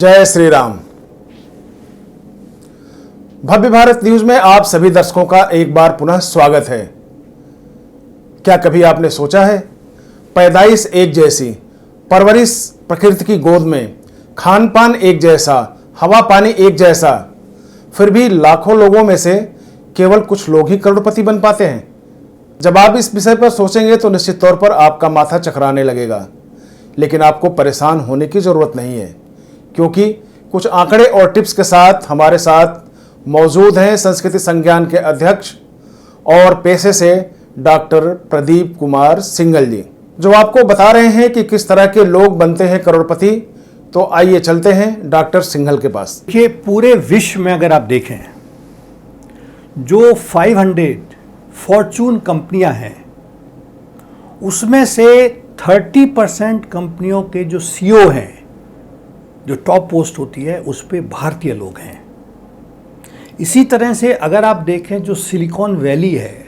जय श्री राम। भव्य भारत न्यूज में आप सभी दर्शकों का एक बार पुनः स्वागत है। क्या कभी आपने सोचा है, पैदाइश एक जैसी, परवरिश प्रकृति की गोद में, खान पान एक जैसा, हवा पानी एक जैसा, फिर भी लाखों लोगों में से केवल कुछ लोग ही करोड़पति बन पाते हैं। जब आप इस विषय पर सोचेंगे तो निश्चित तौर पर आपका माथा चकराने लगेगा, लेकिन आपको परेशान होने की जरूरत नहीं है, क्योंकि कुछ आंकड़े और टिप्स के साथ हमारे साथ मौजूद हैं संस्कृति संज्ञान के अध्यक्ष और पेशे से डॉक्टर प्रदीप कुमार सिंघल जी, जो आपको बता रहे हैं कि किस तरह के लोग बनते हैं करोड़पति। तो आइए चलते हैं डॉक्टर सिंघल के पास। ये पूरे विश्व में अगर आप देखें, जो 500 फॉर्चून कंपनियां हैं, उसमें से 30% कंपनियों के जो सीईओ हैं, जो टॉप पोस्ट होती है, उस पे भारतीय लोग हैं। इसी तरह से अगर आप देखें, जो सिलिकॉन वैली है,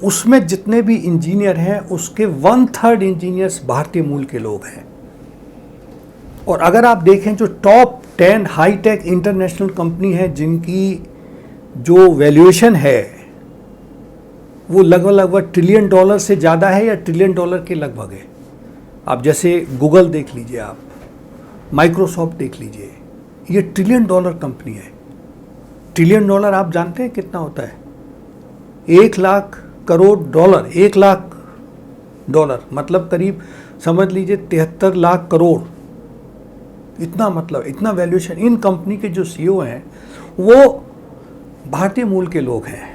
उसमें जितने भी इंजीनियर हैं, उसके 1/3 इंजीनियर्स भारतीय मूल के लोग हैं। और अगर आप देखें, जो टॉप 10 हाईटेक इंटरनेशनल कंपनी है, जिनकी जो वैल्यूएशन है वो लगभग ट्रिलियन डॉलर से ज़्यादा है या ट्रिलियन डॉलर के लगभग है। आप जैसे गूगल देख लीजिए, आप माइक्रोसॉफ्ट देख लीजिए, ये ट्रिलियन डॉलर कंपनी है। ट्रिलियन डॉलर आप जानते हैं कितना होता है? 1 लाख करोड़ डॉलर। 1 लाख डॉलर मतलब करीब समझ लीजिए 73 लाख करोड़। इतना मतलब इतना वैल्यूएशन। इन कंपनी के जो सीईओ हैं वो भारतीय मूल के लोग हैं।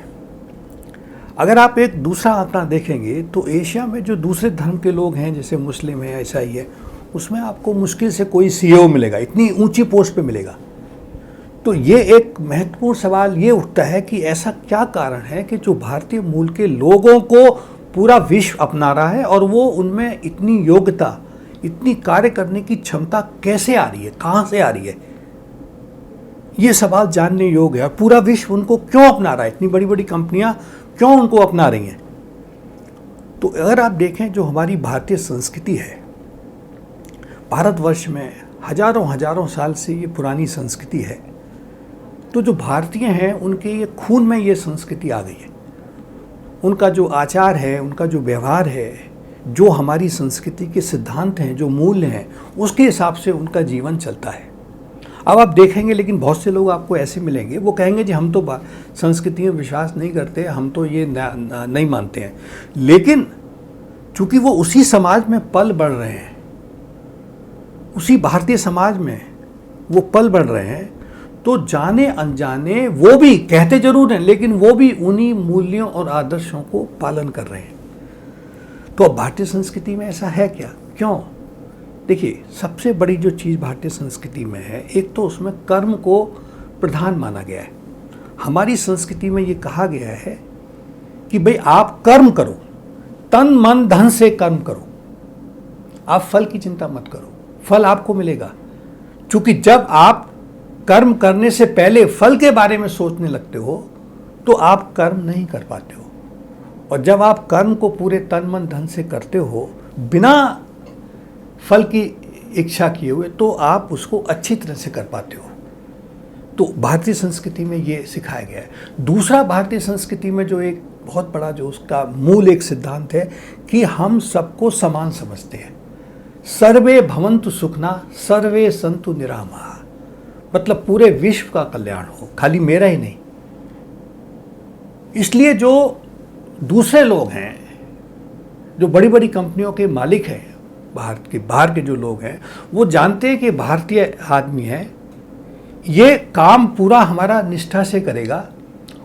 अगर आप एक दूसरा आंकड़ा देखेंगे तो एशिया में जो दूसरे धर्म के लोग हैं, जैसे मुस्लिम है, ईसाई है, उसमें आपको मुश्किल से कोई सीईओ मिलेगा, इतनी ऊंची पोस्ट पे मिलेगा। तो ये एक महत्वपूर्ण सवाल ये उठता है कि ऐसा क्या कारण है कि जो भारतीय मूल के लोगों को पूरा विश्व अपना रहा है और वो उनमें इतनी योग्यता, इतनी कार्य करने की क्षमता कैसे आ रही है, कहाँ से आ रही है? ये सवाल जानने योग्य है। पूरा विश्व उनको क्यों अपना रहा है? इतनी बड़ी बड़ी कंपनियां क्यों उनको अपना रही हैं? तो अगर आप देखें, जो हमारी भारतीय संस्कृति है, भारतवर्ष में हजारों साल से ये पुरानी संस्कृति है। तो जो भारतीय हैं, उनके ये खून में ये संस्कृति आ गई है। उनका जो आचार है, उनका जो व्यवहार है, जो हमारी संस्कृति के सिद्धांत हैं, जो मूल्य हैं, उसके हिसाब से उनका जीवन चलता है। अब आप देखेंगे, लेकिन बहुत से लोग आपको ऐसे मिलेंगे, वो कहेंगे जी हम तो संस्कृति में विश्वास नहीं करते, हम तो ये नहीं मानते हैं। लेकिन चूंकि वो उसी समाज में पल बढ़ रहे हैं, उसी भारतीय समाज में वो पल बढ़ रहे हैं, तो जाने अनजाने वो भी कहते जरूर हैं, लेकिन वो भी उन्हीं मूल्यों और आदर्शों को पालन कर रहे हैं। तो अब भारतीय संस्कृति में ऐसा है क्या? क्यों? देखिए, सबसे बड़ी जो चीज़ भारतीय संस्कृति में है, एक तो उसमें कर्म को प्रधान माना गया है। हमारी संस्कृति में ये कहा गया है कि भाई आप कर्म करो, तन मन धन से कर्म करो, आप फल की चिंता मत करो, फल आपको मिलेगा। क्योंकि जब आप कर्म करने से पहले फल के बारे में सोचने लगते हो तो आप कर्म नहीं कर पाते हो, और जब आप कर्म को पूरे तन मन धन से करते हो, बिना फल की इच्छा किए हुए, तो आप उसको अच्छी तरह से कर पाते हो। तो भारतीय संस्कृति में ये सिखाया गया है। दूसरा, भारतीय संस्कृति में जो एक बहुत बड़ा जो उसका मूल एक सिद्धांत है कि हम सबको समान समझते हैं। सर्वे भवन्तु सुखना सर्वे सन्तु निरामया, मतलब पूरे विश्व का कल्याण हो, खाली मेरा ही नहीं। इसलिए जो दूसरे लोग हैं, जो बड़ी बड़ी कंपनियों के मालिक हैं, बाहर के जो लोग हैं, वो जानते हैं कि भारतीय आदमी है, ये काम पूरा हमारा निष्ठा से करेगा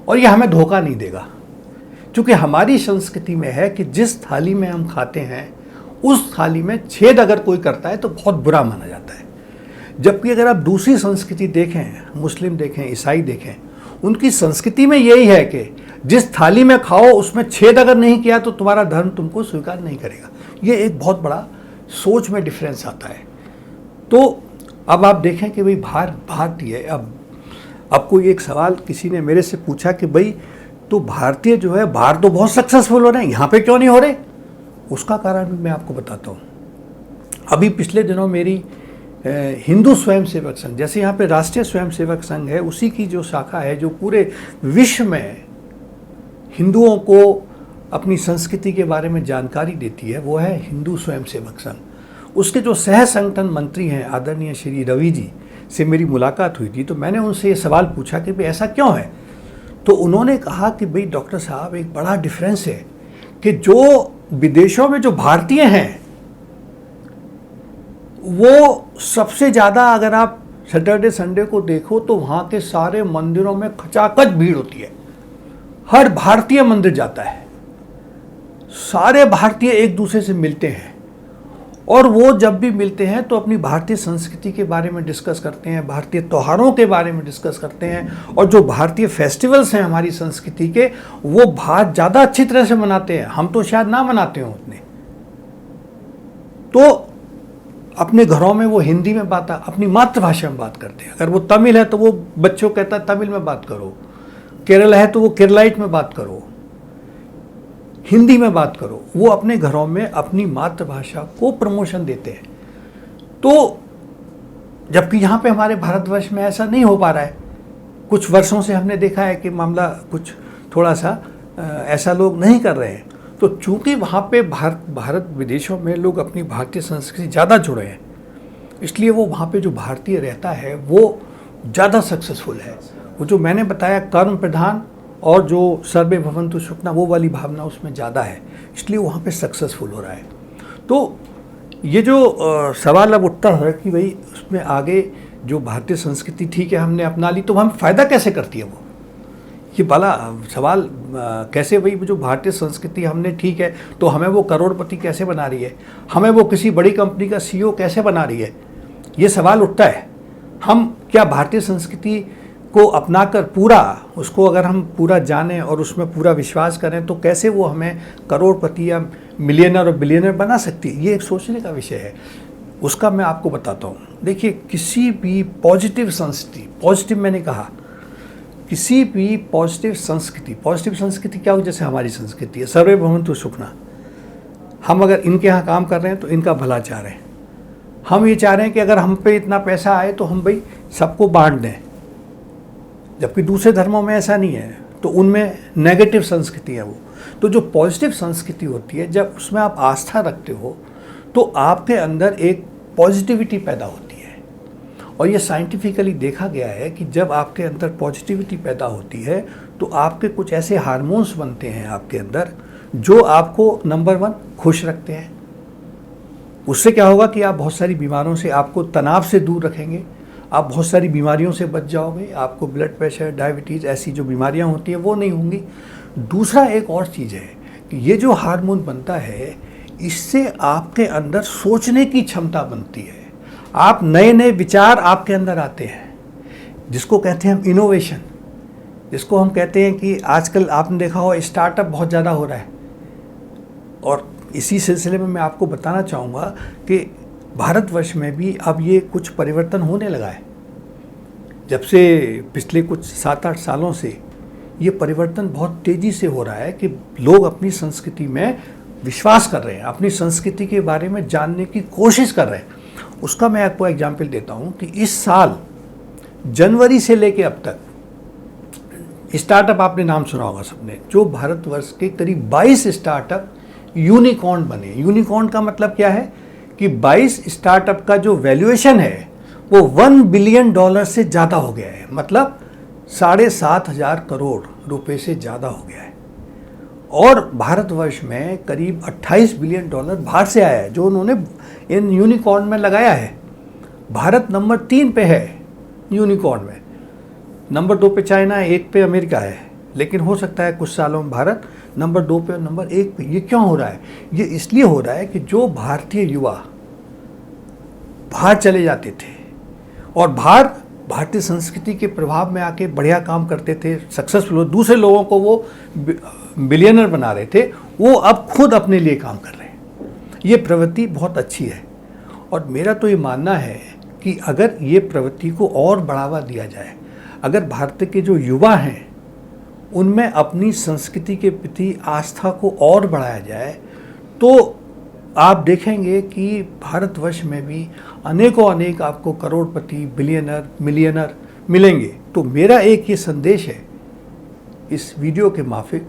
और ये हमें धोखा नहीं देगा। क्योंकि हमारी संस्कृति में है कि जिस थाली में हम खाते हैं, उस थाली में छेद अगर कोई करता है तो बहुत बुरा माना जाता है। जबकि अगर आप दूसरी संस्कृति देखें, मुस्लिम देखें, ईसाई देखें, उनकी संस्कृति में यही है कि जिस थाली में खाओ उसमें छेद अगर नहीं किया तो तुम्हारा धर्म तुमको स्वीकार नहीं करेगा। ये एक बहुत बड़ा सोच में डिफरेंस आता है। तो अब आप देखें कि भाई भारतीय, अब कोई एक सवाल किसी ने मेरे से पूछा कि भाई तो भारतीय जो है बाहर तो बहुत सक्सेसफुल हो रहे हैं, यहाँ पे क्यों नहीं हो रहे? उसका कारण भी मैं आपको बताता हूँ। अभी पिछले दिनों मेरी हिंदू स्वयंसेवक संघ, जैसे यहाँ पे राष्ट्रीय स्वयंसेवक संघ है, उसी की जो शाखा है जो पूरे विश्व में हिंदुओं को अपनी संस्कृति के बारे में जानकारी देती है, वो है हिंदू स्वयंसेवक संघ। उसके जो सह संगठन मंत्री हैं आदरणीय श्री रवि जी से मेरी मुलाकात हुई थी, तो मैंने उनसे ये सवाल पूछा कि भाई ऐसा क्यों है। तो उन्होंने कहा कि भाई डॉक्टर साहब, एक बड़ा डिफरेंस है कि जो विदेशों में जो भारतीय हैं वो सबसे ज़्यादा, अगर आप सैटरडे संडे को देखो तो वहाँ के सारे मंदिरों में खचाखच भीड़ होती है, हर भारतीय मंदिर जाता है, सारे भारतीय एक दूसरे से मिलते हैं, और वो जब भी मिलते हैं तो अपनी भारतीय संस्कृति के बारे में डिस्कस करते हैं, भारतीय त्योहारों के बारे में डिस्कस करते हैं, और जो भारतीय फेस्टिवल्स हैं हमारी संस्कृति के, वो बहुत ज़्यादा अच्छी तरह से मनाते हैं। हम तो शायद ना मनाते हों उतने। तो अपने घरों में वो हिंदी में बात, अपनी मातृभाषा में बात करते हैं। अगर वो तमिल है तो वो बच्चों कहता है तमिल में बात करो, केरल है तो वो केरलाइट में बात करो, हिंदी में बात करो। वो अपने घरों में अपनी मातृभाषा को प्रमोशन देते हैं। तो जबकि यहाँ पे हमारे भारतवर्ष में ऐसा नहीं हो पा रहा है। कुछ वर्षों से हमने देखा है कि मामला कुछ थोड़ा सा ऐसा लोग नहीं कर रहे हैं। तो चूंकि वहाँ पे भारत विदेशों में लोग अपनी भारतीय संस्कृति ज़्यादा जुड़े हैं, इसलिए वो वहाँ पे जो भारतीय रहता है वो ज़्यादा सक्सेसफुल है। वो जो मैंने बताया कर्म प्रधान और जो सर्वे भवन्तु सुखिनः, वो वाली भावना उसमें ज़्यादा है, इसलिए वहाँ पे सक्सेसफुल हो रहा है। तो ये जो सवाल अब उठता है कि भाई उसमें आगे जो भारतीय संस्कृति ठीक है हमने अपना ली, तो हम फ़ायदा कैसे करती है वो, ये बड़ा सवाल। कैसे भाई जो भारतीय संस्कृति हमने ठीक है तो हमें वो करोड़पति कैसे बना रही है, हमें वो किसी बड़ी कंपनी का सीईओ कैसे बना रही है, ये सवाल उठता है। हम क्या भारतीय संस्कृति को अपनाकर पूरा उसको अगर हम पूरा जानें और उसमें पूरा विश्वास करें तो कैसे वो हमें करोड़पति या मिलियनर और बिलियनर बना सकती है, ये एक सोचने का विषय है। उसका मैं आपको बताता हूँ। देखिए, किसी भी पॉजिटिव संस्कृति, पॉजिटिव मैंने कहा, किसी भी पॉजिटिव संस्कृति क्या हो, जैसे हमारी संस्कृति है सर्वे भवन्तु सुखिनः। हम अगर इनके यहाँ काम कर रहे हैं तो इनका भला चाह रहे हैं। हम ये चाह रहे हैं कि अगर हम पे इतना पैसा आए तो हम भाई सबको बांट दें, जबकि दूसरे धर्मों में ऐसा नहीं है, तो उनमें नेगेटिव संस्कृति है वो। तो जो पॉजिटिव संस्कृति होती है, जब उसमें आप आस्था रखते हो तो आपके अंदर एक पॉजिटिविटी पैदा होती है। और ये साइंटिफिकली देखा गया है कि जब आपके अंदर पॉजिटिविटी पैदा होती है तो आपके कुछ ऐसे हार्मोन्स बनते हैं आपके अंदर जो आपको नंबर 1 खुश रखते हैं। उससे क्या होगा कि आप बहुत सारी बीमारियों से, आपको तनाव से दूर रखेंगे, आप बहुत सारी बीमारियों से बच जाओगे, आपको ब्लड प्रेशर, डायबिटीज़, ऐसी जो बीमारियां होती हैं वो नहीं होंगी। दूसरा एक और चीज़ है कि ये जो हार्मोन बनता है, इससे आपके अंदर सोचने की क्षमता बनती है। आप नए नए विचार आपके अंदर आते हैं, जिसको कहते हैं हम इनोवेशन, जिसको हम कहते हैं कि आजकल आपने देखा हो स्टार्टअप बहुत ज़्यादा हो रहा है। और इसी सिलसिले में मैं आपको बताना चाहूँगा कि भारतवर्ष में भी अब ये कुछ परिवर्तन होने लगा है। जब से पिछले कुछ 7-8 सालों से ये परिवर्तन बहुत तेज़ी से हो रहा है कि लोग अपनी संस्कृति में विश्वास कर रहे हैं, अपनी संस्कृति के बारे में जानने की कोशिश कर रहे हैं। उसका मैं आपको एग्जाम्पल देता हूँ कि इस साल जनवरी से लेके अब तक स्टार्टअप, आपने नाम सुना होगा सबने, जो भारतवर्ष के करीब 22 स्टार्टअप यूनिकॉर्न बने। यूनिकॉर्न का मतलब क्या है कि 22 स्टार्टअप का जो वैल्यूएशन है वो $1 बिलियन से ज़्यादा हो गया है, मतलब 7,500 करोड़ रुपए से ज़्यादा हो गया है। और भारतवर्ष में करीब $28 बिलियन बाहर से आया है जो उन्होंने इन यूनिकॉर्न में लगाया है। भारत नंबर 3 पे है यूनिकॉर्न में, नंबर 2 पे चाइना है, 1 पे अमेरिका है, लेकिन हो सकता है कुछ सालों में भारत नंबर 2 पे और नंबर 1 पे। ये क्यों हो रहा है? ये इसलिए हो रहा है कि जो भारतीय युवा बाहर चले जाते थे और बाहर भारतीय संस्कृति के प्रभाव में आके बढ़िया काम करते थे, सक्सेसफुल हो, दूसरे लोगों को वो बिलियनर बना रहे थे, वो अब खुद अपने लिए काम कर रहे हैं। ये प्रवृत्ति बहुत अच्छी है और मेरा तो ये मानना है कि अगर ये प्रवृत्ति को और बढ़ावा दिया जाए, अगर भारत के जो युवा हैं उनमें अपनी संस्कृति के प्रति आस्था को और बढ़ाया जाए, तो आप देखेंगे कि भारतवर्ष में भी अनेकों अनेक आपको करोड़पति, बिलियनर, मिलियनर मिलेंगे। तो मेरा एक ये संदेश है इस वीडियो के माफिक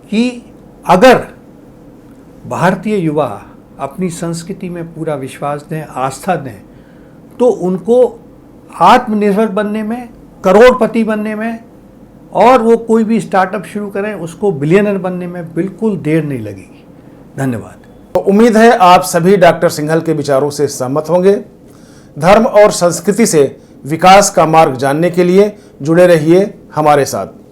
कि अगर भारतीय युवा अपनी संस्कृति में पूरा विश्वास दें, आस्था दें, तो उनको आत्मनिर्भर बनने में, करोड़पति बनने में, और वो कोई भी स्टार्टअप शुरू करें उसको बिलियनर बनने में बिल्कुल देर नहीं लगेगी। धन्यवाद। तो उम्मीद है आप सभी डॉक्टर सिंघल के विचारों से सहमत होंगे। धर्म और संस्कृति से विकास का मार्ग जानने के लिए जुड़े रहिए हमारे साथ।